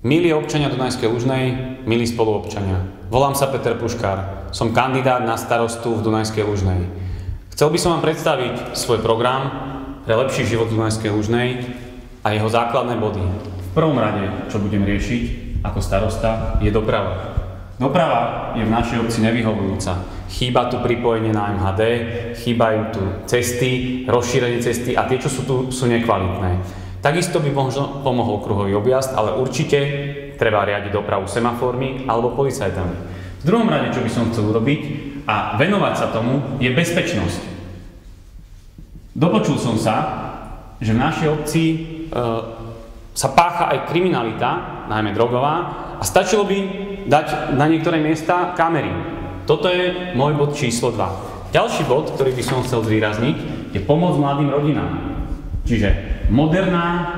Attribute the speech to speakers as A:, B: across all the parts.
A: Milí občania Dunajskej Lužnej, milí spoluobčania, volám sa Peter Puškár, som kandidát na starostu v Dunajskej Lužnej. Chcel by som vám predstaviť svoj program pre lepší život v Dunajskej Lužnej a jeho základné body. V prvom rade, čo budem riešiť ako starosta, je doprava. Doprava je v našej obci nevyhovujúca. Chýba tu pripojenie na MHD, chýbajú tu cesty, rozšírenie cesty a tie, čo sú tu, sú nekvalitné. Takisto by možno pomohol kruhový objazd, ale určite treba riadiť dopravu semaformi alebo policajtami. V druhom rade, čo by som chcel urobiť a venovať sa tomu, je bezpečnosť. Dopočul som sa, že v našej obci sa pácha aj kriminalita, najmä drogová, a stačilo by dať na niektoré miesta kamery. Toto je môj bod číslo 2. Ďalší bod, ktorý by som chcel zvýrazniť, je pomoc mladým rodinám. Čiže moderná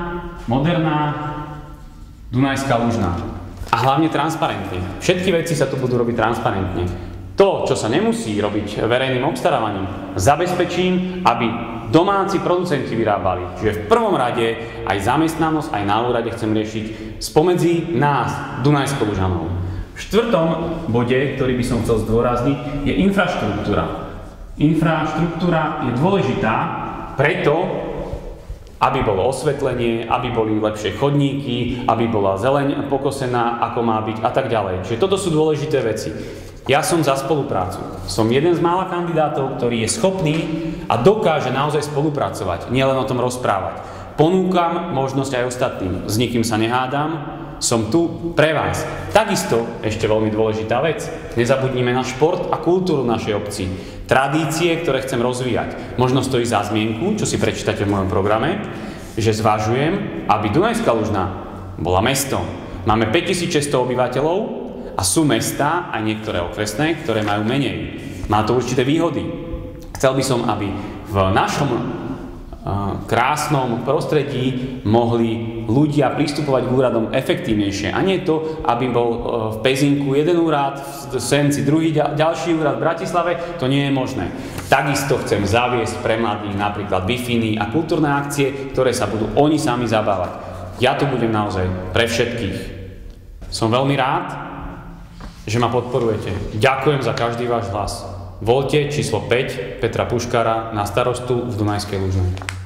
A: Dunajská Lužná. A hlavne transparentne. Všetky veci sa tu budú robiť transparentne. To, čo sa nemusí robiť verejným obstarávaním, zabezpečím, aby domáci producenti vyrábali. Čiže v prvom rade aj zamestnanosť, aj na úrade chcem riešiť spomedzi nás, Dunajsko-Lužanov. V štvrtom bode, ktorý by som chcel zdôrazniť, je infraštruktúra. Infraštruktúra je dôležitá preto, aby bolo osvetlenie, aby boli lepšie chodníky, aby bola zeleň pokosená, ako má byť a tak ďalej. Čiže toto sú dôležité veci. Ja som za spoluprácu. Som jeden z mála kandidátov, ktorý je schopný a dokáže naozaj spolupracovať, nielen o tom rozprávať. Ponúkam možnosť aj ostatným. S nikým sa nehádam, som tu pre vás. Takisto ešte veľmi dôležitá vec. Nezabudnime na šport a kultúru našej obci. Tradície, ktoré chcem rozvíjať. Možno stojí za zmienku, čo si prečítate v mojom programe, že zvažujem, aby Dunajská Lužná bola mestom. Máme 5600 obyvateľov a sú mestá, aj niektoré okresné, ktoré majú menej. Má to určité výhody. Chcel by som, aby v našom krásnom prostredí mohli ľudia pristupovať k úradom efektívnejšie. A nie to, aby bol v Pezinku jeden úrad, v Senci druhý, ďalší úrad v Bratislave. To nie je možné. Takisto chcem zaviesť pre mladých napríklad Wi-Fi a kultúrne akcie, ktoré sa budú oni sami zabávať. Ja tu budem naozaj pre všetkých. Som veľmi rád, že ma podporujete. Ďakujem za každý váš hlas. Voľte číslo 5 Petra Puškára na starostu v Dunajskej Lužnej.